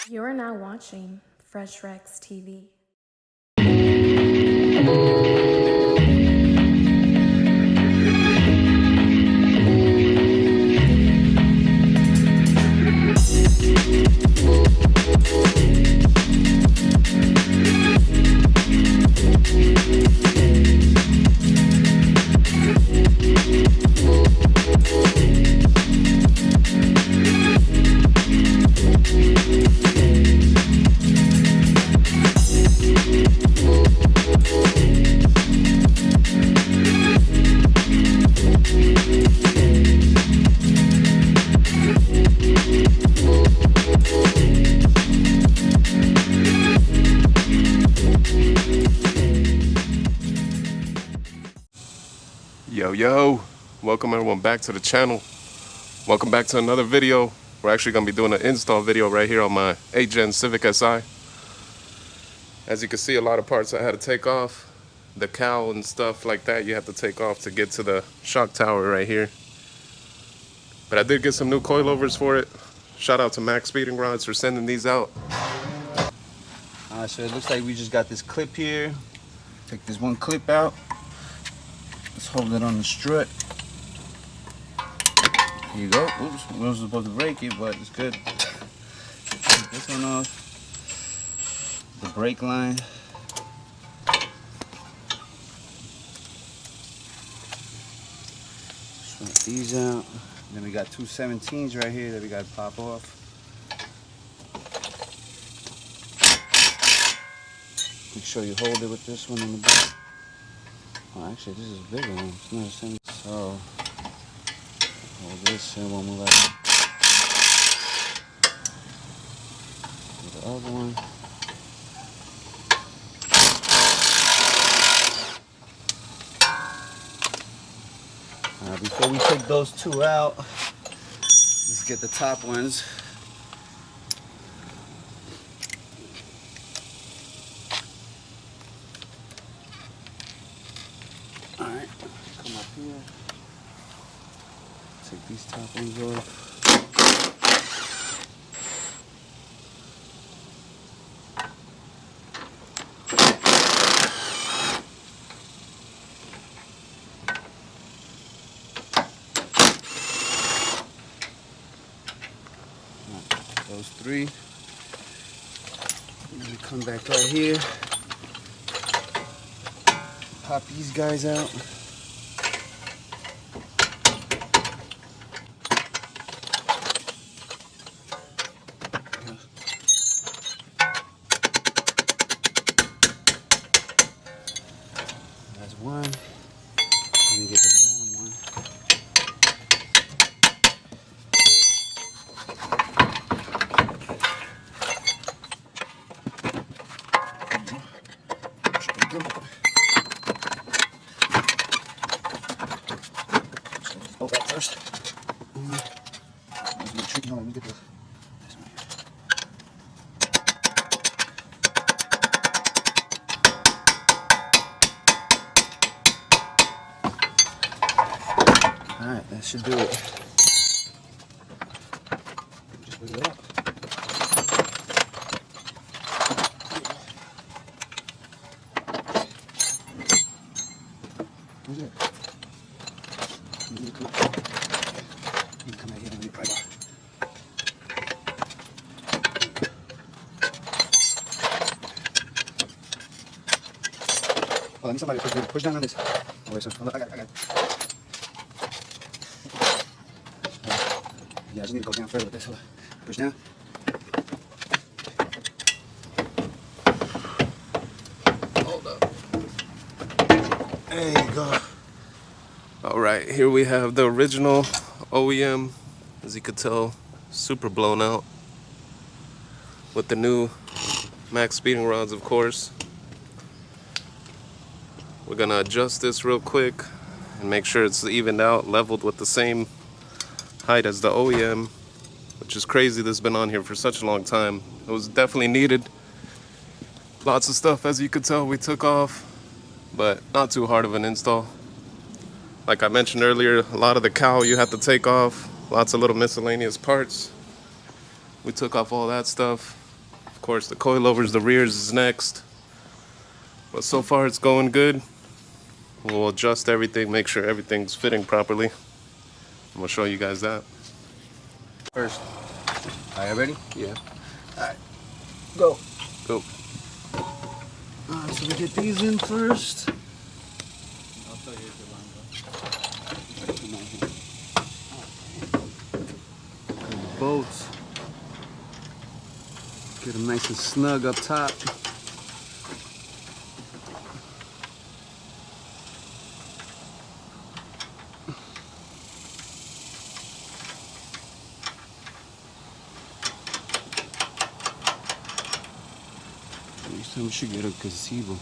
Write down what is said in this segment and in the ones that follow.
You are now watching FRESHREXTV. Yo, welcome everyone back to the channel. Welcome back to another video. We're actually going to be doing an install video right here on my 8th gen Civic Si. As you can see, a lot of parts I had to take off. The cowl and stuff like that you have to take off to get to the shock tower right here. But I did get some new coilovers for it. Shout out to Maxspeedingrods for sending these out. Alright, so it looks like we just got this clip here. Take this one clip out. Let's hold it on the strut. Here you go. Oops, I wasn't supposed to break it, but it's good. Take this one off. The brake line. Swap these out. Then we got two 17s right here that we got to pop off. Make sure you hold it with this one in the back. Oh, actually, this is a bigger one. It's not a 7. So, hold this and one more left. The other one. Alright, before we take those two out, let's get the top ones. Alright, come up here. Take these top ones off. Those three. And we come back right here. Pop these guys out. That's one. Let me get the bottom one. Oh, that first. That's a bit tricky. Hold on, let me get this one here. Alright, that should do it. Just put it up. Where's it? Come out here and pry it off. Oh, let me somebody push down on this. Oh, wait, so I got it. Yeah, I just need to go down further with this. Hold on. Push down. Hold up. There you go. Alright, here we have the original OEM. As you could tell, super blown out. With the new Maxspeedingrods, of course. We're gonna adjust this real quick and make sure it's evened out, leveled with the same height as the OEM, which is crazy. This has been on here for such a long time. It was definitely needed. Lots of stuff, as you could tell, we took off, but not too hard of an install. Like I mentioned earlier, a lot of the cowl you have to take off, lots of little miscellaneous parts. We took off all that stuff. course, the coilovers, the rears is next. But so far it's going good. We'll adjust everything, make sure everything's fitting properly. I'm gonna show you guys that. First. Are you ready? Yeah. Alright. Go. Go. Alright, so we get these in first. Bolts. Get them nice and snug up top. Next time we should get a gazebo.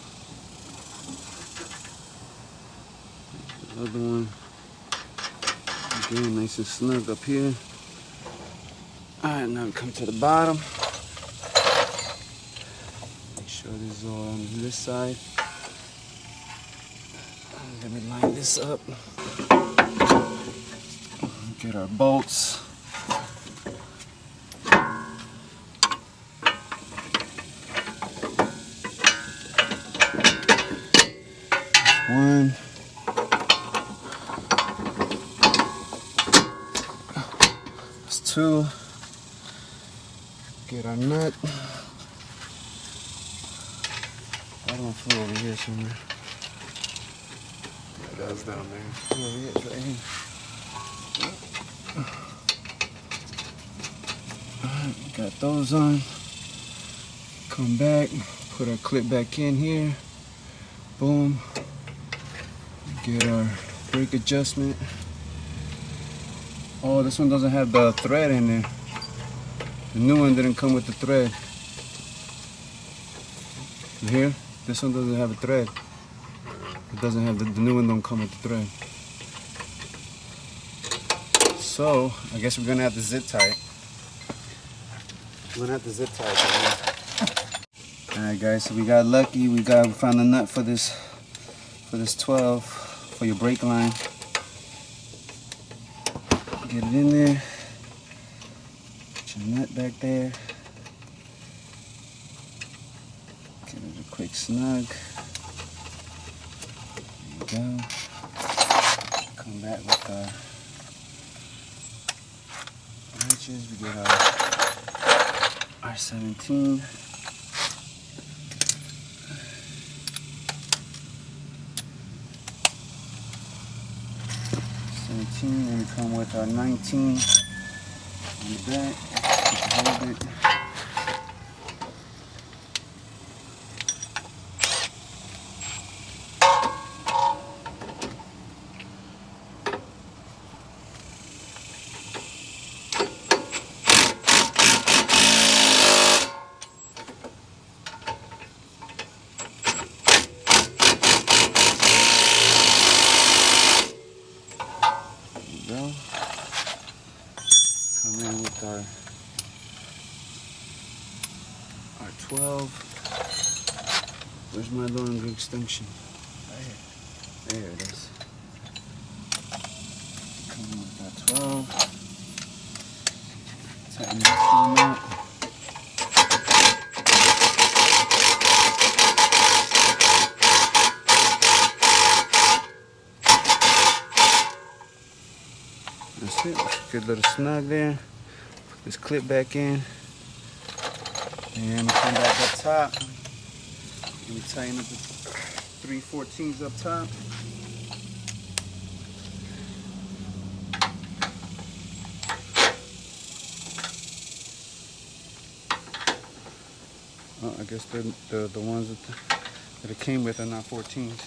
The other one. Again, nice and snug up here. Alright, now we come to the bottom. Make sure this is all on this side. Let me line this up. Get our bolts. One. That's two. Get our nut. I don't flew over here somewhere. That's down there. Oh, yeah, it's right here. Alright, got those on. Come back, put our clip back in here. Boom. Get our brake adjustment. Oh, this one doesn't have the thread in there. The new one didn't come with the thread. You hear? This one doesn't have a thread. It doesn't have the new one don't come with the thread. So I guess we're gonna have to zip tie it. We're gonna have to zip tie it. Alright guys, so we got lucky. We found a nut for this 12 for your brake line. Get it in there. Put your nut back there. Get it a quick snug. There you go. Come back with our wrenches. We get our 17. And we come with our 19 in the back. Hold it. Come in with our 12. Where's my longer extension? Right here. There it is. Come in with our 12. Tighten this one up. That's it. Good little snug there. Put this clip back in. And we come back up top. And we tighten up the 3/14s up top. Oh, I guess the ones that it came with are not 14s.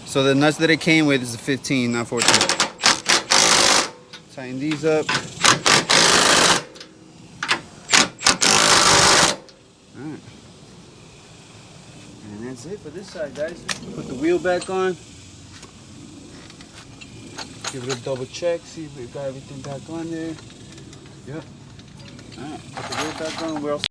So the nuts that it came with is a 15, not 14. Tighten these up. Alright. And that's it for this side, guys. Put the wheel back on. Give it a double check, see if we got everything back on there. Yep. Alright, put the wheel back on. We're all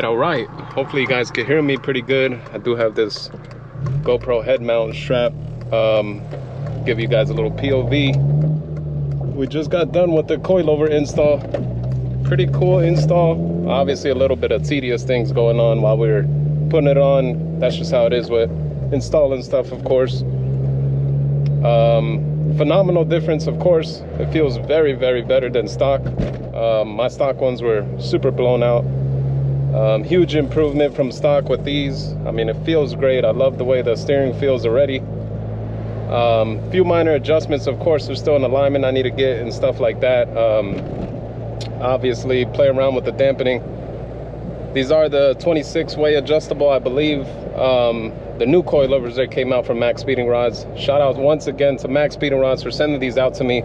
All right. Hopefully you guys can hear me pretty good. I do have this GoPro head mount strap. Give you guys a little POV. We just got done with the coilover install. Pretty cool install. Obviously a little bit of tedious things going on while we were putting it on. That's just how it is with installing stuff, of course. Phenomenal difference, of course. It feels very, very better than stock. My stock ones were super blown out. Huge improvement from stock with these. I mean, it feels great. I love the way the steering feels already. Few minor adjustments, of course. There's still an alignment I need to get and stuff like that. Obviously, play around with the dampening. These are the 26-way adjustable, I believe. The new coilovers that came out from Maxspeedingrods. Shout out once again to Maxspeedingrods for sending these out to me.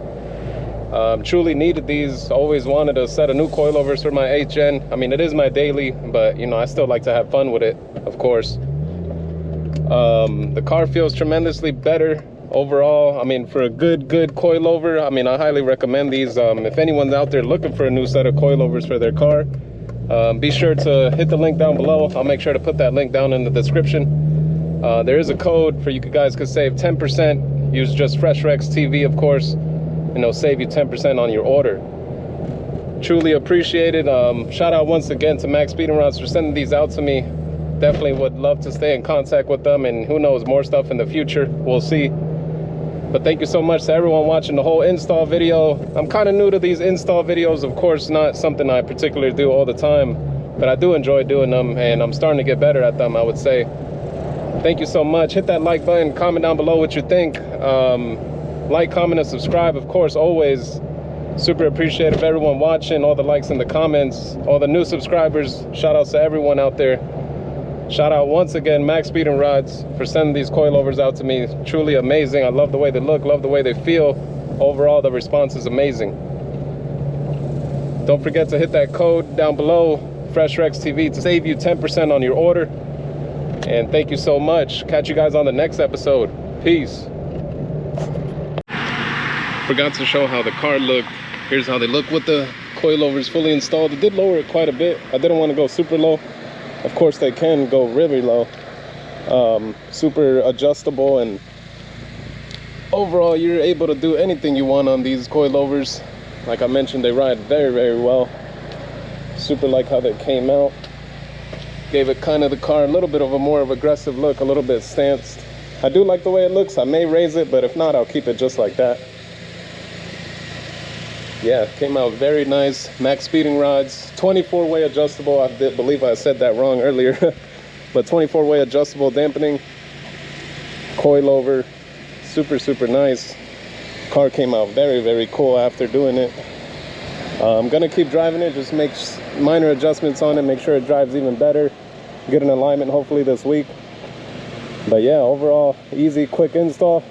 Truly needed these. Always wanted a set of new coilovers for my 8th gen. I mean, it is my daily, but you know, I still like to have fun with it, of course. The car feels tremendously better overall. I mean, for a good coilover, I mean, I highly recommend these. If anyone's out there looking for a new set of coilovers for their car, be sure to hit the link down below. I'll make sure to put that link down in the description. There is a code for you guys could save 10%. Use just FRESHREXTV, of course, and it'll save you 10% on your order. Truly appreciated. Shout out once again to Maxspeedingrods for sending these out to me. Definitely would love to stay in contact with them, and who knows, more stuff in the future. We'll see. But thank you so much to everyone watching the whole install video. I'm kind of new to these install videos, of course, not something I particularly do all the time, but I do enjoy doing them, and I'm starting to get better at them, I would say. Thank you so much. Hit that like button, comment down below what you think. Like, comment, and subscribe, of course, always. Super appreciative everyone watching, all the likes in the comments, all the new subscribers. Shout outs to everyone out there. Shout out once again Maxspeedingrods for sending these coilovers out to me. Truly amazing. I love the way they look, love the way they feel. Overall, the response is amazing. Don't forget to hit that code down below, FRESHREXTV, to save you 10% on your order. And thank you so much. Catch you guys on the next episode. Peace. Forgot to show how the car looked. Here's how they look with the coilovers fully installed. It did lower it quite a bit. I didn't want to go super low. Of course, they can go really low. Super adjustable, and overall, you're able to do anything you want on these coilovers. Like I mentioned, they ride very well. Super like how they came out. Gave it kind of the car a little bit of a more of aggressive look, a little bit stanced. I do like the way it looks. I may raise it, but if not, I'll keep it just like that. Yeah, came out very nice. Maxspeedingrods, 24-way adjustable. I believe I said that wrong earlier, but 24-way adjustable dampening coilover. Super nice. Car came out very cool after doing it. I'm gonna keep driving it, just make minor adjustments on it, make sure it drives even better, get an alignment hopefully this week. But yeah, overall, easy, quick install.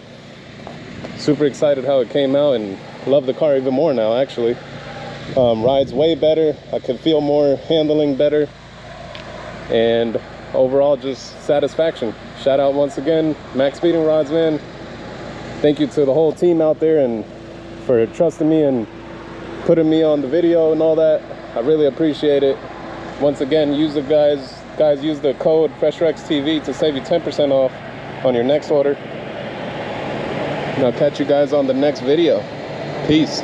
Super excited how it came out, and love the car even more now, actually. Rides way better. I can feel more handling better, and overall just satisfaction. Shout out once again Maxspeedingrods, man. Thank you to the whole team out there and for trusting me and putting me on the video and all that. I really appreciate it. Once again, use the guys use the code FRESHREXTV to save you 10% off on your next order. And I'll catch you guys on the next video. Peace.